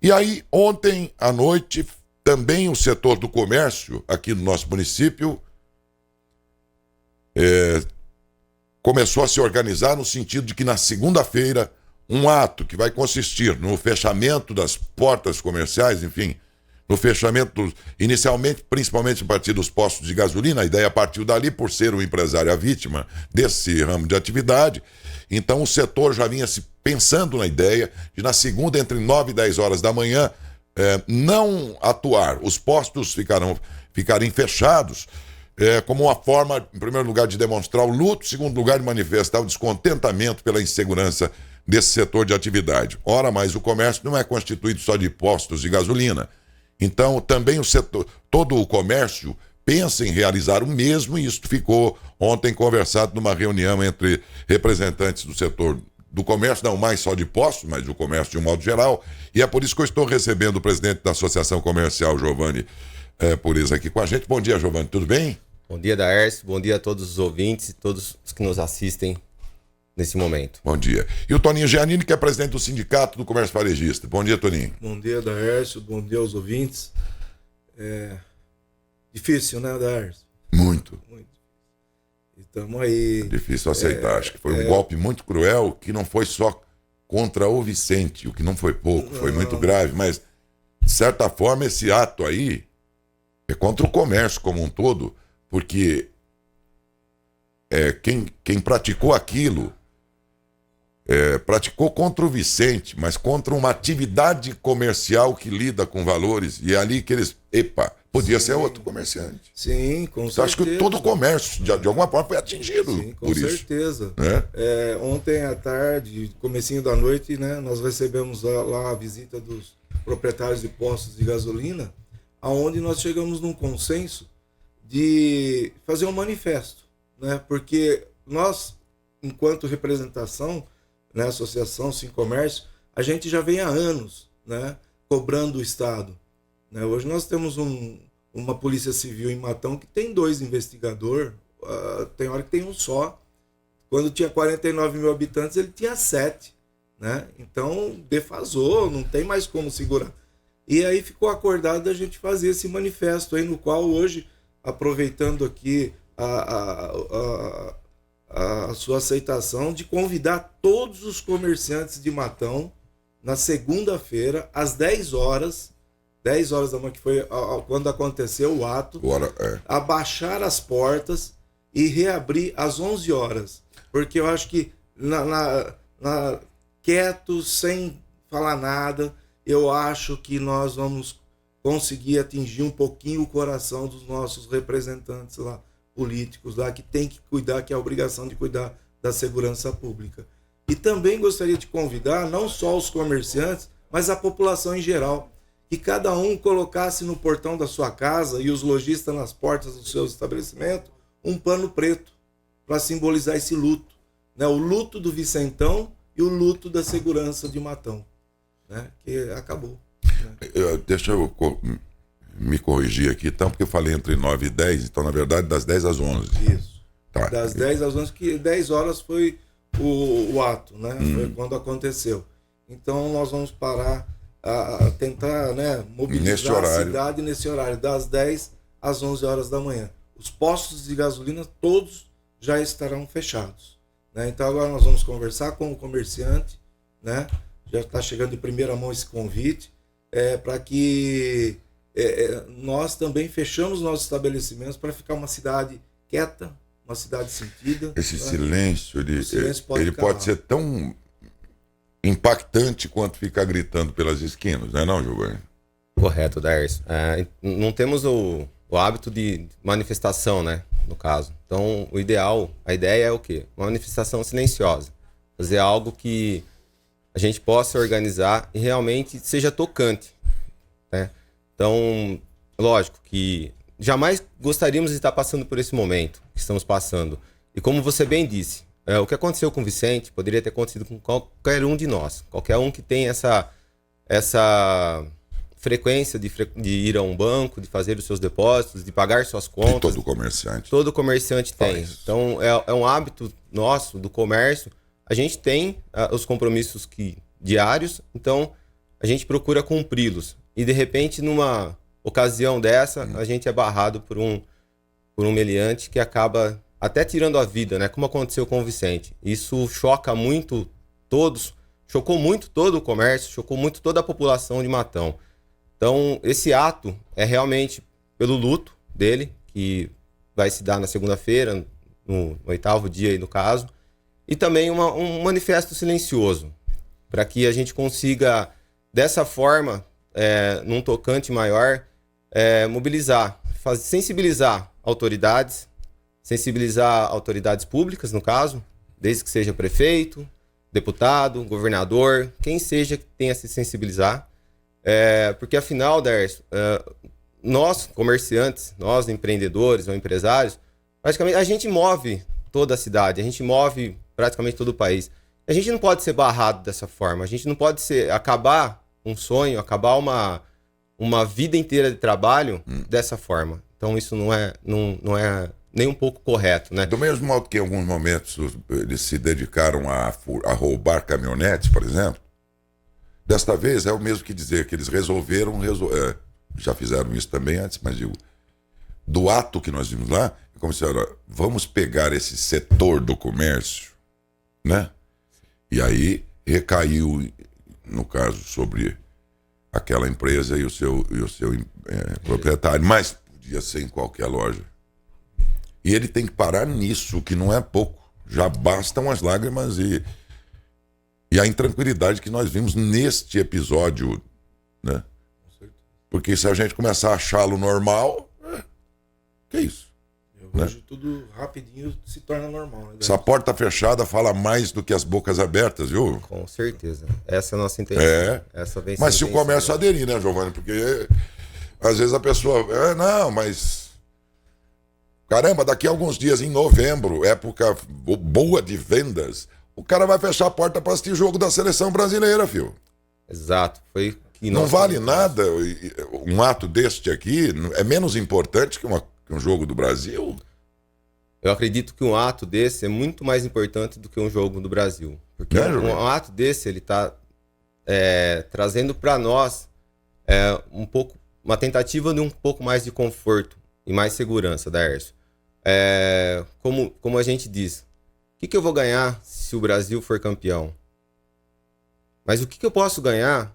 E aí, ontem à noite, também o setor do comércio aqui no nosso município começou a se organizar no sentido de que na segunda-feira um ato que vai consistir no fechamento das portas comerciais, enfim, no fechamento, inicialmente, principalmente a partir dos postos de gasolina, a ideia partiu dali por ser o empresário a vítima desse ramo de atividade. Então o setor já vinha se pensando na ideia de na segunda, entre 9 e 10 horas da manhã, não atuar. Os postos ficarem fechados, como uma forma, em primeiro lugar, de demonstrar o luto, em segundo lugar, de manifestar o descontentamento pela insegurança desse setor de atividade. Ora, mas o comércio não é constituído só de postos de gasolina. Então, também o setor, todo o comércio pensa em realizar o mesmo, e isso ficou ontem conversado numa reunião entre representantes do setor do comércio, não mais só de postos, mas do comércio de um modo geral, e é por isso que eu estou recebendo o presidente da Associação Comercial, Giovanni Pureza, aqui com a gente. Bom dia, Giovanni, tudo bem? Bom dia, Daércio, bom dia a todos os ouvintes e todos os que nos assistem nesse momento. Bom dia. E o Toninho Giannini, que é presidente do Sindicato do Comércio Varejista. Bom dia, Toninho. Bom dia, Daércio, bom dia aos ouvintes. Difícil, né, Daércio? Muito. E estamos aí. É difícil aceitar. Acho que foi um golpe muito cruel, que não foi só contra o Vicente, o que não foi pouco, foi muito grave, mas, de certa forma, esse ato aí é contra o comércio como um todo, porque quem praticou aquilo praticou contra o Vicente, mas contra uma atividade comercial que lida com valores, e é ali que eles... podia ser outro comerciante. Sim, com então, certeza. acho que todo o comércio, de alguma forma, foi atingido. Sim, com por certeza. Isso. Ontem à tarde, comecinho da noite, né, nós recebemos lá a visita dos proprietários de postos de gasolina, aonde nós chegamos num consenso de fazer um manifesto, né, porque nós, enquanto representação, né, Associação Sim Comércio, a gente já vem há anos, né, cobrando o Estado. Né? Hoje nós temos uma polícia civil em Matão que tem 2 investigadores, tem hora que tem um só. Quando tinha 49 mil habitantes, ele tinha 7. Né? Então, defasou, não tem mais como segurar. E aí ficou acordado a gente fazer esse manifesto aí, no qual hoje, aproveitando aqui a sua aceitação, de convidar todos os comerciantes de Matão na segunda-feira, às 10 horas da manhã, que foi quando aconteceu o ato, a baixar as portas e reabrir às 11 horas. Porque eu acho que, quieto, sem falar nada, eu acho que nós vamos conseguir atingir um pouquinho o coração dos nossos representantes lá, políticos lá, que tem que cuidar, que é a obrigação de cuidar da segurança pública. E também gostaria de convidar não só os comerciantes, mas a população em geral, que cada um colocasse no portão da sua casa e os lojistas nas portas do seu estabelecimento um pano preto para simbolizar esse luto, né? O luto do Vicentão e o luto da segurança de Matão, né? Que acabou. Né? Deixa eu me corrigir aqui, então, porque eu falei entre 9 e 10, então, na verdade, das 10 às 11. Isso. Tá. Das 10 às 11, que 10 horas foi o ato, né? Foi quando aconteceu. Então, nós vamos parar a tentar, né, mobilizar a cidade nesse horário, das 10 às 11 horas da manhã. Os postos de gasolina, todos já estarão fechados. Né? Então, agora nós vamos conversar com o comerciante, né? Já está chegando de primeira mão esse convite, para que nós também fechamos nossos estabelecimentos para ficar uma cidade quieta, uma cidade sentida. Esse silêncio, ele pode ser tão impactante quanto ficar gritando pelas esquinas, não é não, Giovanni? Correto, Daércio. Não temos o hábito de manifestação, né, no caso. Então, o ideal, a ideia é o quê? Uma manifestação silenciosa. Fazer algo que a gente possa organizar e realmente seja tocante, né? Então, lógico que jamais gostaríamos de estar passando por esse momento que estamos passando. E como você bem disse, o que aconteceu com o Vicente poderia ter acontecido com qualquer um de nós. Qualquer um que tem essa frequência de ir a um banco, de fazer os seus depósitos, de pagar suas contas. E todo comerciante. Todo comerciante tem. Então, é um hábito nosso, do comércio. A gente tem os compromissos diários. Então, a gente procura cumpri-los. E de repente, numa ocasião dessa, a gente é barrado por um meliante que acaba até tirando a vida, né? Como aconteceu com o Vicente. Isso choca muito todos, chocou muito todo o comércio, chocou muito toda a população de Matão. Então, esse ato é realmente pelo luto dele, que vai se dar na segunda-feira, no 8º dia aí no caso, e também um manifesto silencioso, para que a gente consiga, dessa forma, num tocante maior, mobilizar, sensibilizar autoridades públicas, no caso, desde que seja prefeito, deputado, governador, quem seja que tenha se sensibilizar, porque afinal, Dércio, nós comerciantes, nós empreendedores ou empresários, praticamente a gente move toda a cidade, a gente move praticamente todo o país. A gente não pode ser barrado dessa forma, a gente não pode acabar um sonho, acabar uma vida inteira de trabalho dessa forma. Então isso não é nem um pouco correto, né? Do mesmo modo que em alguns momentos eles se dedicaram a roubar caminhonetes, por exemplo, desta vez é o mesmo que dizer que eles resolveram, já fizeram isso também antes, mas digo, do ato que nós vimos lá, é como se, olha, vamos pegar esse setor do comércio, né? E aí recaiu, no caso, sobre aquela empresa e o seu proprietário, mas podia ser em qualquer loja. E ele tem que parar nisso, que não é pouco. Já bastam as lágrimas e a intranquilidade que nós vimos neste episódio, né? Porque se a gente começar a achá-lo normal, que isso? Hoje tudo rapidinho se torna normal. Né? Essa porta fechada fala mais do que as bocas abertas, viu? Com certeza. Essa é a nossa intenção. Mas se o comércio aderir, né, Giovanni? Porque às vezes a pessoa... não, mas... Caramba, daqui a alguns dias, em novembro, época boa de vendas, o cara vai fechar a porta para assistir jogo da seleção brasileira, filho. Exato. Foi que não vale nada. Um ato deste aqui é menos importante que um jogo do Brasil. Eu acredito que um ato desse é muito mais importante do que um jogo do Brasil. Porque um ato desse, ele está trazendo para nós uma tentativa de um pouco mais de conforto e mais segurança, Dércio. Como a gente diz, o que eu vou ganhar se o Brasil for campeão? Mas o que eu posso ganhar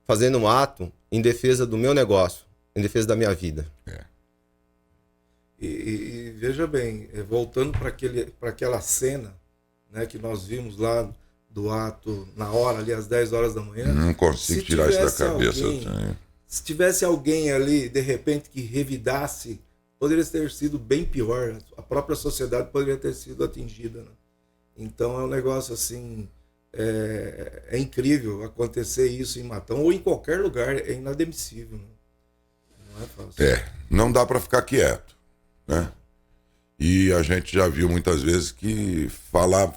fazendo um ato em defesa do meu negócio, em defesa da minha vida? E veja bem, voltando para aquela cena, né, que nós vimos lá do ato na hora, ali às 10 horas da manhã. Não consigo tirar isso da cabeça. Se tivesse alguém ali, de repente, que revidasse, poderia ter sido bem pior. A própria sociedade poderia ter sido atingida. Né? Então é um negócio assim, é incrível acontecer isso em Matão ou em qualquer lugar, é inadmissível. Né? Não é fácil. Não dá para ficar quieto. Né? E a gente já viu muitas vezes que falar,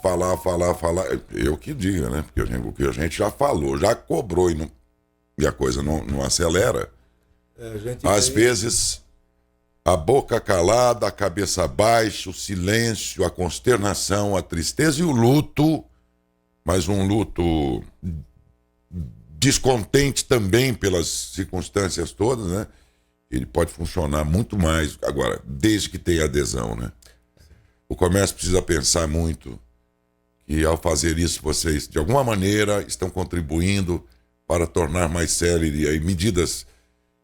eu que diga, né? Porque o que a gente já falou, já cobrou e a coisa não acelera. Às vezes, a boca calada, a cabeça baixa, o silêncio, a consternação, a tristeza e o luto, mas um luto descontente também pelas circunstâncias todas, né? Ele pode funcionar muito mais, agora, desde que tenha adesão, né? O comércio precisa pensar muito que ao fazer isso vocês, de alguma maneira, estão contribuindo para tornar mais célere medidas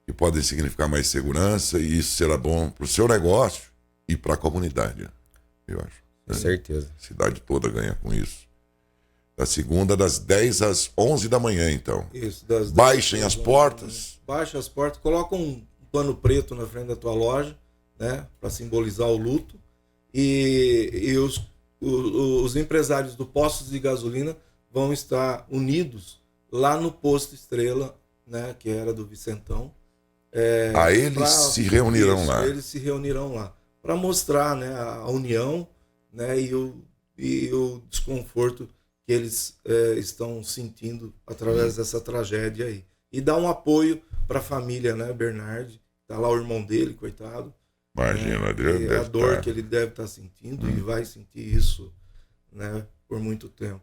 que podem significar mais segurança, e isso será bom para o seu negócio e para a comunidade, eu acho. Com certeza. A cidade toda ganha com isso. Da segunda, das 10 às 11 da manhã, então. Isso, baixem as portas. Baixa as portas, coloca um pano preto na frente da tua loja, né, para simbolizar o luto, e os empresários do postos de gasolina vão estar unidos lá no posto Estrela, né, que era do Vicentão. Eles se reunirão lá. Eles se reunirão lá para mostrar, né, a união, né, e o desconforto que eles estão sentindo através dessa tragédia aí. E dar um apoio para a família, né, Bernardi. Tá lá o irmão dele, coitado. Imagina, a dor que ele deve estar sentindo e vai sentir isso, né, por muito tempo.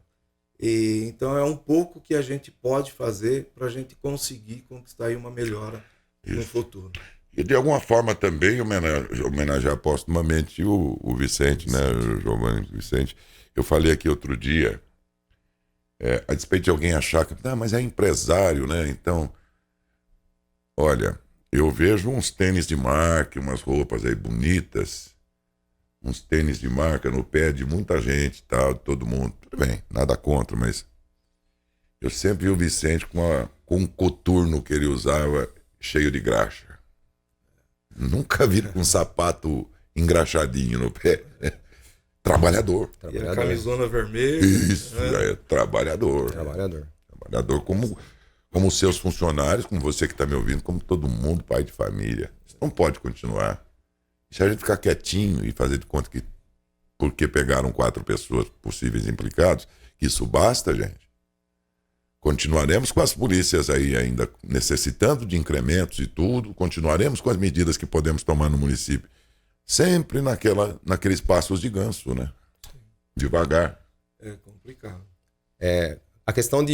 E, então é um pouco que a gente pode fazer para a gente conseguir conquistar aí uma melhora no futuro. E de alguma forma também homenagear póstumamente o Vicente, né? O Giovanni Vicente. Eu falei aqui outro dia, a despeito de alguém achar que, mas é empresário, né? Então, olha, eu vejo uns tênis de marca, umas roupas aí bonitas, uns tênis de marca no pé de muita gente, tal, todo mundo. Tudo bem, nada contra, mas eu sempre vi o Vicente com um coturno que ele usava cheio de graxa. Nunca vi com um sapato engraxadinho no pé. Trabalhador. E a camisona vermelha. Isso, trabalhador. Trabalhador como seus funcionários, como você que está me ouvindo, como todo mundo, pai de família. Isso não pode continuar. Se a gente ficar quietinho e fazer de conta que porque pegaram 4 pessoas possíveis implicados, isso basta, gente. Continuaremos com as polícias aí ainda necessitando de incrementos e tudo, continuaremos com as medidas que podemos tomar no município, sempre naqueles passos de ganso, né? Devagar. É complicado. A questão do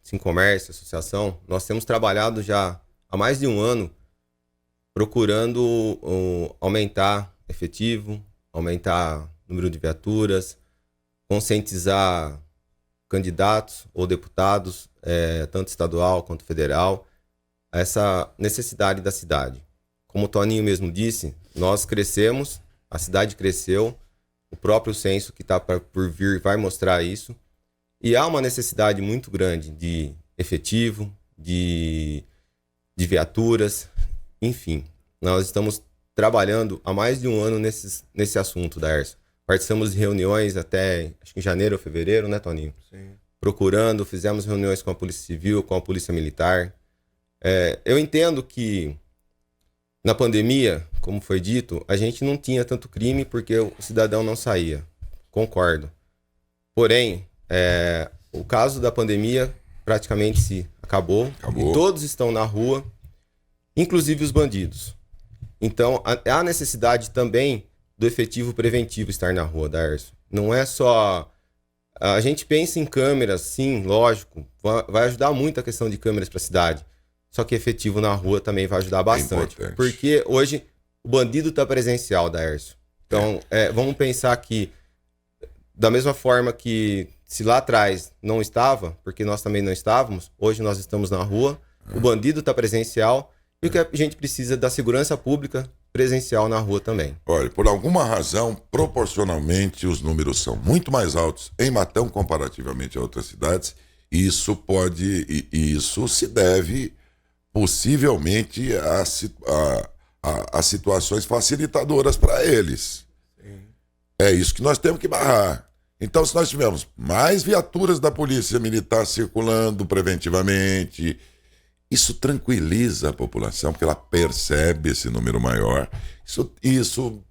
Sim Comércio, associação, nós temos trabalhado já há mais de um ano procurando aumentar efetivo, aumentar o número de viaturas, conscientizar candidatos ou deputados, tanto estadual quanto federal, a essa necessidade da cidade. Como o Toninho mesmo disse, nós crescemos, a cidade cresceu, o próprio censo que está por vir vai mostrar isso, e há uma necessidade muito grande de efetivo, de viaturas, enfim. Nós estamos trabalhando há mais de um ano nesse assunto, Daércio. Participamos de reuniões até, acho que em janeiro ou fevereiro, né, Toninho? Sim. Fizemos reuniões com a Polícia Civil, com a Polícia Militar. Eu entendo que na pandemia, como foi dito, a gente não tinha tanto crime porque o cidadão não saía. Concordo. Porém, o caso da pandemia praticamente se acabou. E todos estão na rua, inclusive os bandidos. Então, há necessidade também do efetivo preventivo estar na rua, Daércio. Não é só... A gente pensa em câmeras, sim, lógico. Vai ajudar muito a questão de câmeras para a cidade. Só que efetivo na rua também vai ajudar bastante. Porque hoje o bandido está presencial, Daércio. Então, vamos pensar que, da mesma forma que se lá atrás não estava, porque nós também não estávamos, hoje nós estamos na rua, o bandido está presencial e o que a gente precisa da segurança pública presencial na rua também. Olha, por alguma razão, proporcionalmente, os números são muito mais altos em Matão comparativamente a outras cidades. E isso se deve possivelmente a situações facilitadoras para eles. Sim. É isso que nós temos que barrar. Então, se nós tivermos mais viaturas da Polícia Militar circulando preventivamente, isso tranquiliza a população, porque ela percebe esse número maior. Isso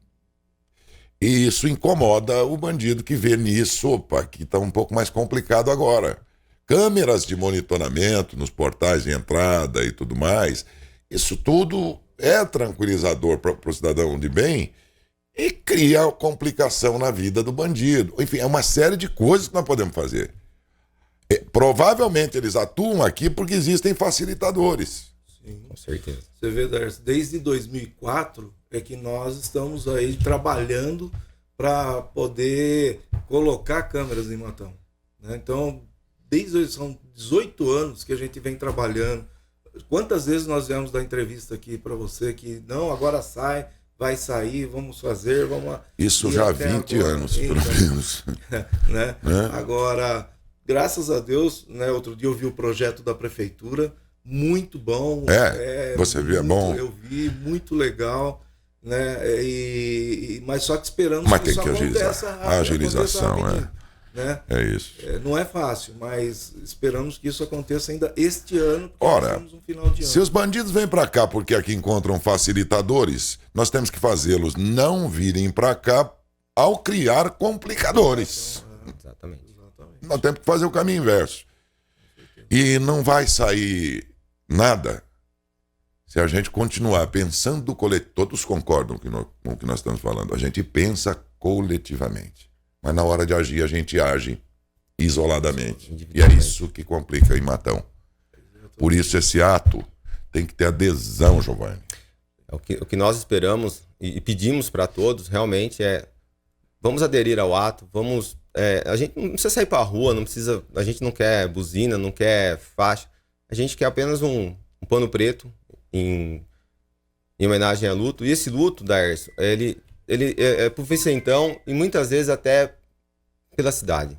incomoda o bandido que vê nisso, que está um pouco mais complicado agora. Câmeras de monitoramento nos portais de entrada e tudo mais, isso tudo é tranquilizador para o cidadão de bem e cria complicação na vida do bandido. Enfim, é uma série de coisas que nós podemos fazer. Provavelmente eles atuam aqui porque existem facilitadores. Sim, com certeza. Você vê, Darcy, desde 2004 é que nós estamos aí trabalhando para poder colocar câmeras em Matão, né? Então, são 18 anos que a gente vem trabalhando. Quantas vezes nós viemos dar entrevista aqui para você que não, agora vai sair, vamos fazer, vamos... Isso já há 20 anos, pelo menos. Né? Agora... Graças a Deus, né? Outro dia eu vi o projeto da prefeitura, muito bom. Você viu, é bom. Eu vi, muito legal, né? Mas só que esperamos que isso aconteça rápido. A agilização, né? É isso. Não é fácil, mas esperamos que isso aconteça ainda este ano, porque nós temos um final de ano. Se os bandidos vêm para cá porque aqui encontram facilitadores, nós temos que fazê-los não virem para cá ao criar complicadores. Exatamente. Nós temos que fazer o caminho inverso. E não vai sair nada se a gente continuar pensando do coletivo. Todos concordam com o que nós estamos falando. A gente pensa coletivamente. Mas na hora de agir, a gente age isoladamente. E é Individualmente. isso que complica em Matão. Por isso esse ato tem que ter adesão, Giovanni. O que nós esperamos e pedimos para todos realmente é: vamos aderir ao ato, vamos. A gente não precisa sair para a rua, a gente não quer buzina, não quer faixa, a gente quer apenas um pano preto em homenagem ao luto. E esse luto, Daércio, ele é por Vicentão e muitas vezes até pela cidade.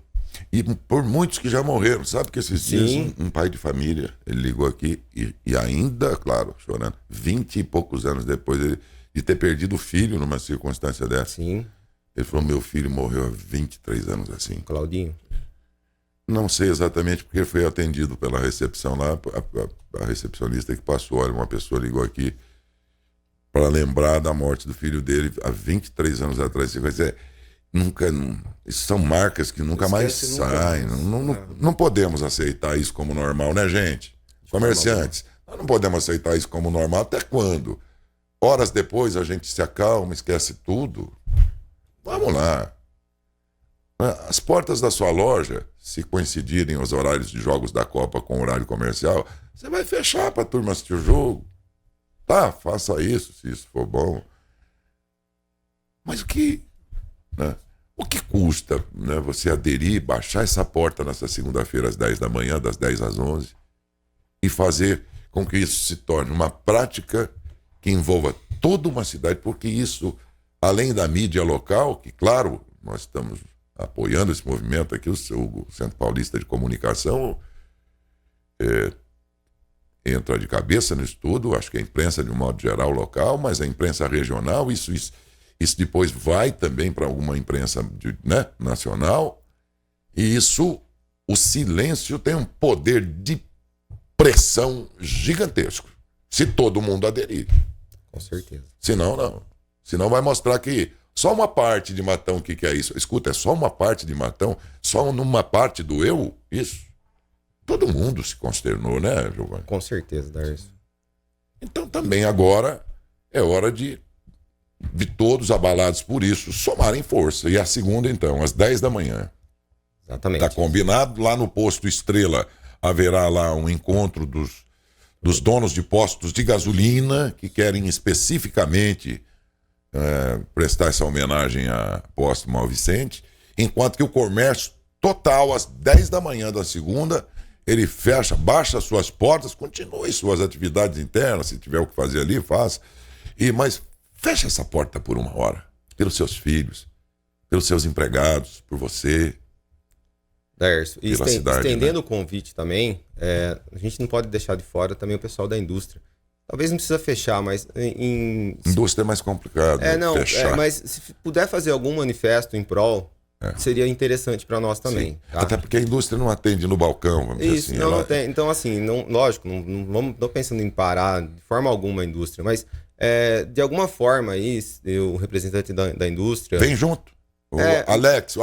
E por muitos que já morreram. Sabe que esses dias um pai de família, ele ligou aqui e ainda, claro, chorando, 20 e poucos anos depois de ter perdido o filho numa circunstância dessa. Sim, Ele falou, meu filho morreu há 23 anos assim. Claudinho. Não sei exatamente porque foi atendido pela recepção lá, a recepcionista que passou, olha, uma pessoa ligou aqui para lembrar da morte do filho dele há 23 anos atrás. Isso são marcas que nunca mais saem. Não podemos aceitar isso como normal, né, gente? Comerciantes, nós não podemos aceitar isso como normal. Até quando? Horas depois a gente se acalma, esquece tudo. Vamos lá. As portas da sua loja, se coincidirem os horários de jogos da Copa com o horário comercial, você vai fechar para a turma assistir o jogo. Tá, faça isso, se isso for bom. Mas o que custa, né, você aderir, baixar essa porta nessa segunda-feira às 10 da manhã, das 10 às 11, e fazer com que isso se torne uma prática que envolva toda uma cidade, porque isso, além da mídia local, que, claro, nós estamos apoiando esse movimento aqui, o Centro Paulista de Comunicação entra de cabeça no estudo, acho que a imprensa, de um modo geral, local, mas a imprensa regional, isso depois vai também para alguma imprensa nacional, e isso, o silêncio tem um poder de pressão gigantesco, se todo mundo aderir. Com certeza. Senão, não. Senão vai mostrar que só uma parte de Matão, o que é isso? Escuta, é só uma parte de Matão, só numa parte do eu, isso. Todo mundo se consternou, né, Giovanni? Com certeza, Daércio. Então também agora é hora de todos abalados por isso somarem força. E a segunda, então, às 10 da manhã. Exatamente. Está combinado, lá no posto Estrela haverá lá um encontro dos donos de postos de gasolina que querem especificamente prestar essa homenagem a posto Mal Vicente, enquanto que o comércio total, às 10 da manhã da segunda, ele fecha, baixa suas portas, continue suas atividades internas, se tiver o que fazer ali, faça. Mas fecha essa porta por uma hora, pelos seus filhos, pelos seus empregados, por você. Daércio, e estendendo, né, o convite também, a gente não pode deixar de fora também o pessoal da indústria. Talvez não precisa fechar, mas Indústria é mais complicado, fechar. Mas se puder fazer algum manifesto em prol, seria interessante para nós também. Tá? Até porque a indústria não atende no balcão, vamos dizer assim. Não tem. Então, assim, lógico, não estou pensando em parar de forma alguma a indústria, mas de alguma forma aí, o representante da indústria... Vem junto. O Alex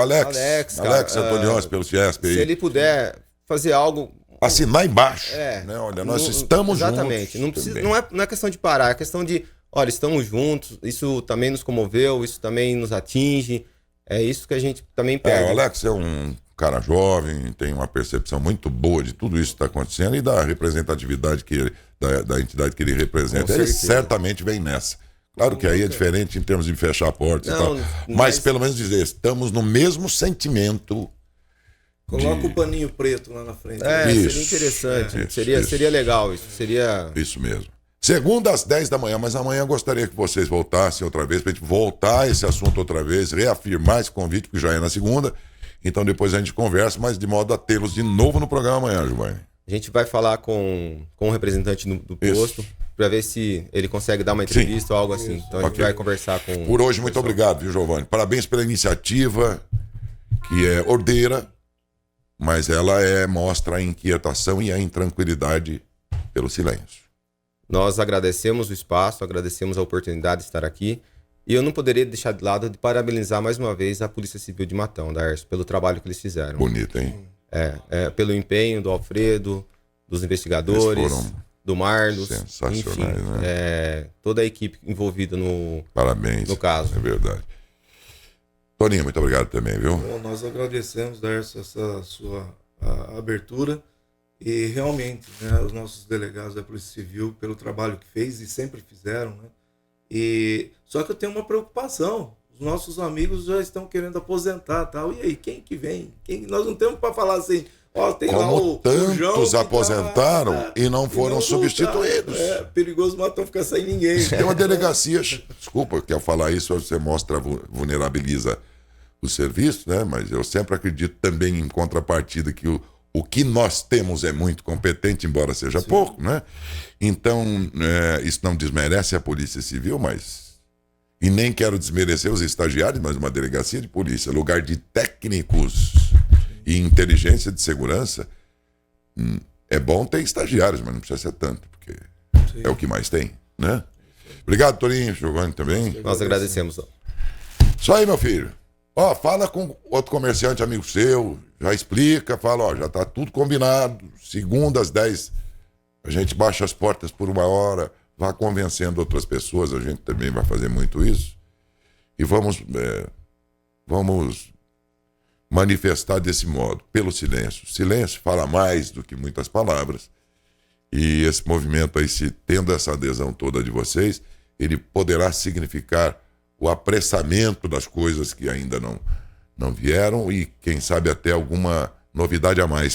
Antoniões, pelo Fiesp aí. Se ele puder fazer algo... Assinar embaixo. Né? Olha, nós estamos exatamente, juntos. Exatamente. Não é questão de parar, é questão de, olha, estamos juntos, isso também nos comoveu, isso também nos atinge. É isso que a gente também pede. O Alex é um cara jovem, tem uma percepção muito boa de tudo isso que está acontecendo e da representatividade da entidade que ele representa. Ele certamente vem nessa. Claro que aí é diferente em termos de fechar portas e tal. Mas pelo menos dizer, estamos no mesmo sentimento. Coloca o paninho preto lá na frente. Seria interessante. Seria legal isso. Isso mesmo. Segunda às 10 da manhã, mas amanhã eu gostaria que vocês voltassem outra vez, pra gente voltar esse assunto outra vez, reafirmar esse convite, que já é na segunda. Então depois a gente conversa, mas de modo a tê-los de novo no programa amanhã, Giovanni. A gente vai falar com o representante do posto, para ver se ele consegue dar uma entrevista ou algo assim. Então a gente vai conversar com... Por hoje, muito obrigado, viu, Giovanni? Parabéns pela iniciativa, que é ordeira, mas ela mostra a inquietação e a intranquilidade pelo silêncio. Nós agradecemos o espaço, agradecemos a oportunidade de estar aqui. E eu não poderia deixar de lado de parabenizar mais uma vez a Polícia Civil de Matão, Daércio, pelo trabalho que eles fizeram. Bonito, hein? Pelo empenho do Alfredo, dos investigadores, do Marlos. Sensacionais, enfim, né? toda a equipe envolvida no caso. Parabéns, é verdade. Toninho, muito obrigado também, viu? Bom, nós agradecemos, Darcio, essa sua abertura e realmente, né, os nossos delegados da Polícia Civil, pelo trabalho que fez e sempre fizeram, né? E só que eu tenho uma preocupação. Os nossos amigos já estão querendo aposentar, tal. E aí, quem que vem? Nós não temos para falar assim, ó, tem lá Como o tantos João aposentaram e não foram substituídos. É perigoso, mas não ficar sem ninguém. Tem uma delegacia, desculpa que ao falar isso você mostra, vulnerabiliza o serviço, né? Mas eu sempre acredito também em contrapartida que o que nós temos é muito competente, embora seja pouco, né? Então, isso não desmerece a Polícia Civil, mas... E nem quero desmerecer os estagiários, mas uma delegacia de polícia, lugar de técnicos e inteligência de segurança, é bom ter estagiários, mas não precisa ser tanto, porque é o que mais tem, né? Obrigado, Toninho, Giovanni também. Nós agradecemos. Só aí, meu filho. Ó, fala com outro comerciante amigo seu, já explica, fala, ó, já tá tudo combinado, segunda às 10, a gente baixa as portas por 1 hora, vá convencendo outras pessoas, a gente também vai fazer muito isso, e vamos manifestar desse modo, pelo silêncio. Silêncio fala mais do que muitas palavras, e esse movimento aí, se tendo essa adesão toda de vocês, ele poderá significar o apressamento das coisas que ainda não vieram e, quem sabe, até alguma novidade a mais.